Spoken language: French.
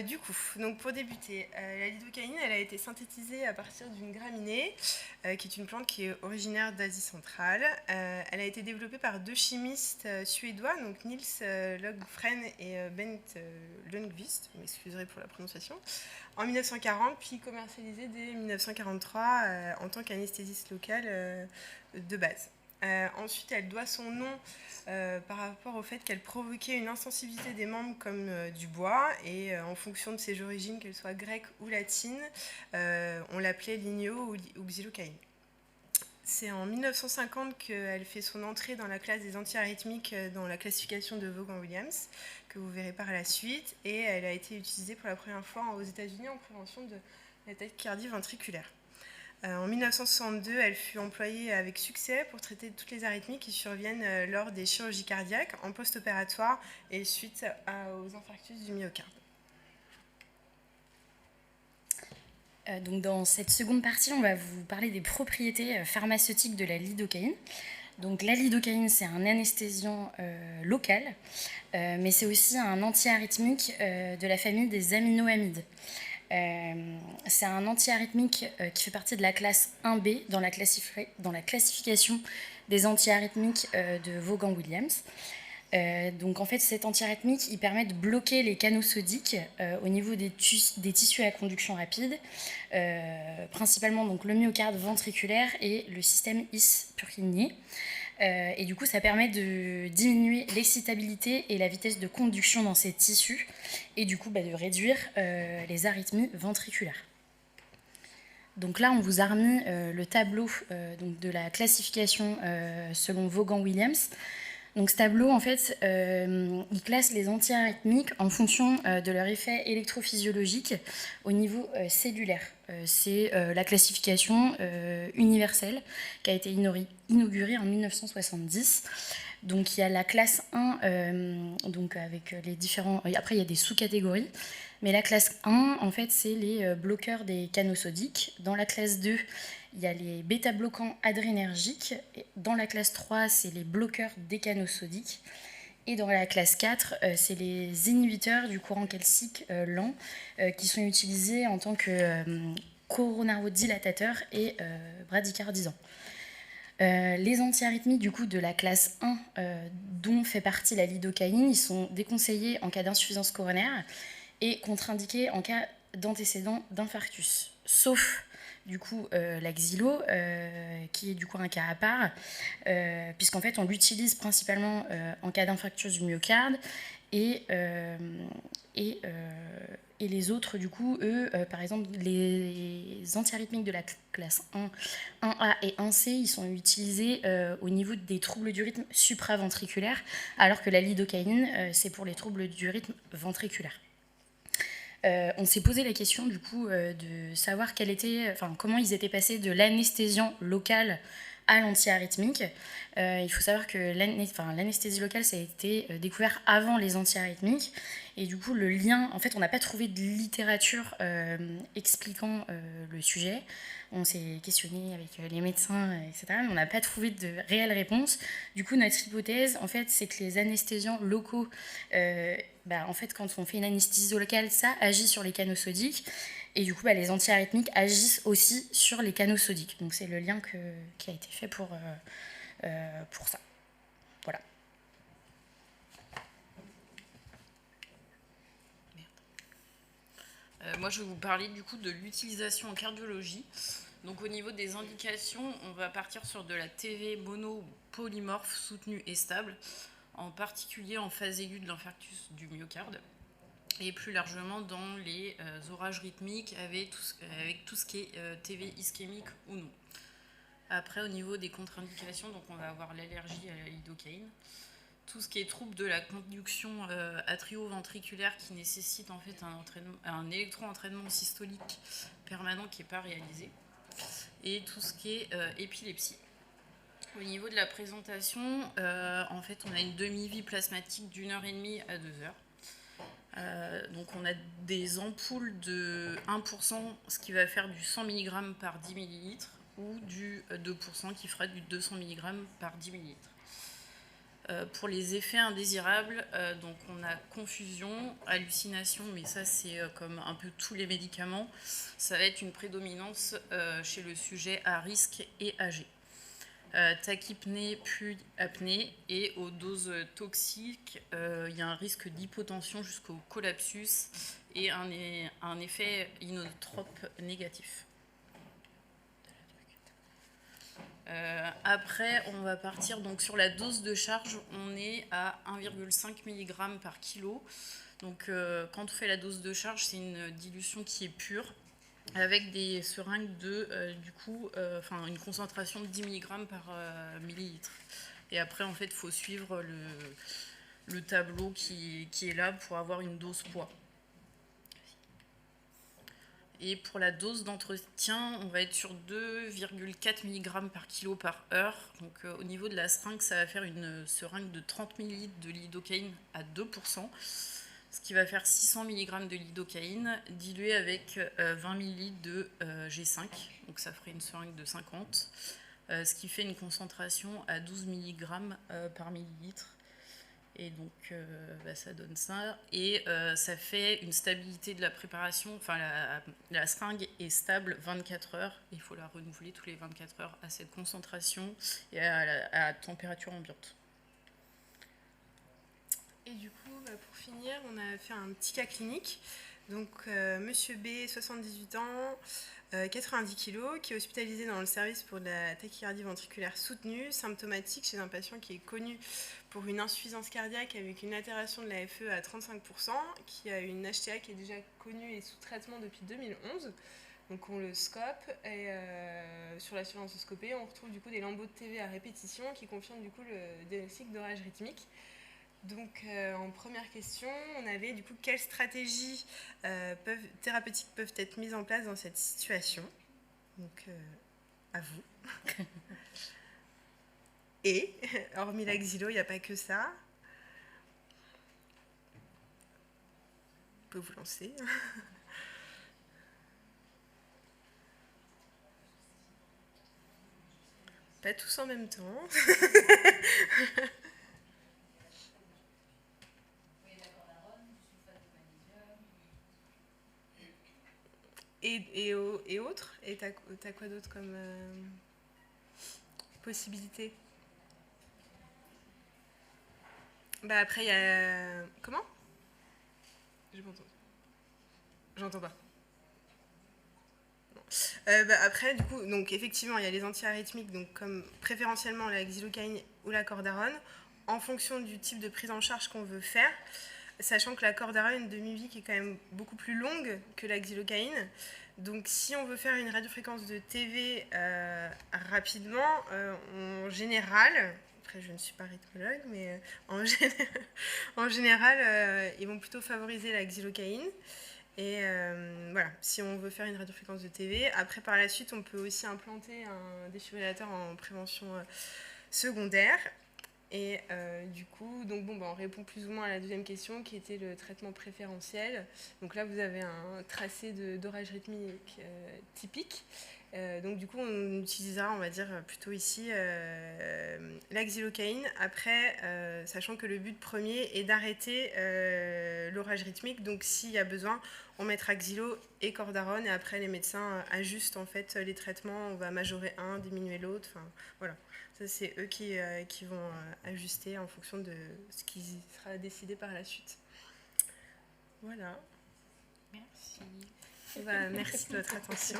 Du coup, donc pour débuter, la lidocaïne, elle a été synthétisée à partir d'une graminée, qui est une plante qui est originaire d'Asie centrale. Elle a été développée par deux chimistes suédois, donc Nils Löfgren et Bengt Lundqvist, vous m'excuserez pour la prononciation, en 1940, puis commercialisée dès 1943 en tant qu'anesthésiste local de base. Ensuite, elle doit son nom par rapport au fait qu'elle provoquait une insensibilité des membres comme du bois, et en fonction de ses origines, qu'elles soient grecques ou latines, on l'appelait ligneo ou xylocaïne. C'est en 1950 qu'elle fait son entrée dans la classe des antiarythmiques dans la classification de Vaughan-Williams, que vous verrez par la suite, et elle a été utilisée pour la première fois aux États-Unis en prévention de la tachycardie ventriculaire. En 1962, elle fut employée avec succès pour traiter toutes les arythmies qui surviennent lors des chirurgies cardiaques, en post-opératoire et suite aux infarctus du myocarde. Donc dans cette seconde partie, on va vous parler des propriétés pharmaceutiques de la lidocaïne. Donc la lidocaïne, c'est un anesthésiant local, mais c'est aussi un antiarythmique de la famille des aminoamides. C'est un antiarythmique qui fait partie de la classe 1B dans la classification des antiarythmiques de Vaughan-Williams. Donc en fait, cet antiarythmique, il permet de bloquer les canaux sodiques au niveau des tissus à conduction rapide, principalement donc, le myocarde ventriculaire et le système His-Purkinje. Et du coup, ça permet de diminuer l'excitabilité et la vitesse de conduction dans ces tissus, et du coup de réduire les arythmies ventriculaires. Donc là, on vous a remis le tableau donc de la classification selon Vaughan-Williams. Donc ce tableau, en fait, il classe les antiarythmiques en fonction de leur effet électrophysiologique au niveau cellulaire. C'est la classification universelle qui a été inaugurée en 1970. Donc il y a la classe 1, donc avec les différents... Après, il y a des sous-catégories. Mais la classe 1, en fait, c'est les bloqueurs des canaux sodiques. Dans la classe 2, il y a les bêta-bloquants adrénergiques. Dans la classe 3, c'est les bloqueurs des canaux sodiques. Et dans la classe 4, c'est les inhibiteurs du courant calcique lent qui sont utilisés en tant que coronarodilatateurs et bradycardisants. Les antiarythmiques du coup, de la classe 1, dont fait partie la lidocaïne, ils sont déconseillés en cas d'insuffisance coronaire et contre-indiqués en cas d'antécédent d'infarctus, sauf du coup la xylo, qui est du coup un cas à part, puisqu'en fait on l'utilise principalement en cas d'infarctus du myocarde, et les autres, du coup, eux, par exemple, les antiarythmiques de la classe 1, 1A et 1C, ils sont utilisés au niveau des troubles du rythme supraventriculaire, alors que la lidocaïne, c'est pour les troubles du rythme ventriculaire. On s'est posé la question, du coup, de savoir comment ils étaient passés de l'anesthésiant local à l'antiarythmique. Il faut savoir que l'anesthésie locale, ça a été découvert avant les antiarythmiques. Et du coup, le lien, en fait, on n'a pas trouvé de littérature expliquant le sujet. On s'est questionné avec les médecins, etc., mais on n'a pas trouvé de réelle réponse. Du coup, notre hypothèse, en fait, c'est que les anesthésiants locaux, en fait, quand on fait une anesthésie locale, ça agit sur les canaux sodiques. Et du coup, les antiarythmiques agissent aussi sur les canaux sodiques. Donc, c'est le lien qui a été fait pour ça. Voilà. Moi, je vais vous parler du coup de l'utilisation en cardiologie. Donc, au niveau des indications, on va partir sur de la TV monopolymorphe soutenue et stable, en particulier en phase aiguë de l'infarctus du myocarde, et plus largement dans les orages rythmiques avec tout ce qui est TV ischémique ou non. Après, au niveau des contre-indications, donc on va avoir l'allergie à la lidocaïne, tout ce qui est trouble de la conduction atrio-ventriculaire qui nécessite en fait un électro-entraînement systolique permanent qui n'est pas réalisé, et tout ce qui est épilepsie. Au niveau de la présentation, en fait, on a une demi-vie plasmatique d'1h30 à 2 heures. Donc on a des ampoules de 1%, ce qui va faire du 100 mg par 10 ml, ou du 2% qui fera du 200 mg par 10 ml. Pour les effets indésirables, donc on a confusion, hallucination, mais ça c'est comme un peu tous les médicaments, ça va être une prédominance chez le sujet à risque et âgé. Tachypnée puis apnée, et aux doses toxiques, il y a un risque d'hypotension jusqu'au collapsus et un effet inotrope négatif. Après, on va partir donc sur la dose de charge. On est à 1,5 mg par kilo. Donc, quand on fait la dose de charge, c'est une dilution qui est pure, avec des seringues une concentration de 10 mg par millilitre. Et après, en fait, il faut suivre le tableau qui est là pour avoir une dose poids. Et pour la dose d'entretien, on va être sur 2,4 mg par kilo par heure. Donc au niveau de la seringue, ça va faire une seringue de 30 ml de lidocaïne à 2%, ce qui va faire 600 mg de lidocaïne dilué avec 20 ml de G5. Donc ça ferait une seringue de 50, ce qui fait une concentration à 12 mg par millilitre. Et donc ça donne ça, et ça fait une stabilité de la préparation, enfin la seringue est stable 24 heures, il faut la renouveler tous les 24 heures à cette concentration et à la température ambiante. Et du coup, pour finir, on a fait un petit cas clinique. Donc, monsieur B, 78 ans, 90 kg, qui est hospitalisé dans le service pour de la tachycardie ventriculaire soutenue, symptomatique chez un patient qui est connu pour une insuffisance cardiaque avec une altération de la FE à 35%, qui a une HTA qui est déjà connue et sous traitement depuis 2011. Donc on le scope, et sur la surveillance scopée, on retrouve du coup des lambeaux de TV à répétition qui confirment du coup le diagnostic d'orage rythmique. Donc en première question, on avait du coup quelles stratégies thérapeutiques peuvent être mises en place dans cette situation. Donc à vous. Et hormis la xylo, il n'y a pas que ça. Vous pouvez vous lancer. Pas tous en même temps. Et autres. Et t'as quoi d'autre comme possibilité? Bah après il y a... Comment? Je m'entends. J'entends pas. Après, du coup, donc effectivement, il y a les antiarythmiques, donc comme préférentiellement la xylocaïne ou la cordarone, en fonction du type de prise en charge qu'on veut faire, sachant que la cordarone de demi-vie est quand même beaucoup plus longue que la xylocaïne. Donc si on veut faire une radiofréquence de TV rapidement, en général, après je ne suis pas rythmologue, mais en général, ils vont plutôt favoriser la xylocaïne. Et voilà, si on veut faire une radiofréquence de TV. Après, par la suite, on peut aussi implanter un défibrillateur en prévention secondaire. Et du coup, donc, on répond plus ou moins à la deuxième question, qui était le traitement préférentiel. Donc là, vous avez un tracé d'orage rythmique typique. Donc du coup, on utilisera, on va dire, plutôt ici la xylocaïne. Après, sachant que le but premier est d'arrêter l'orage rythmique. Donc s'il y a besoin, on mettra xylo et cordarone. Et après, les médecins ajustent en fait les traitements. On va majorer un, diminuer l'autre. Enfin, voilà. Ça, c'est eux qui vont ajuster en fonction de ce qui sera décidé par la suite. Voilà. Merci. Bah, merci de votre attention.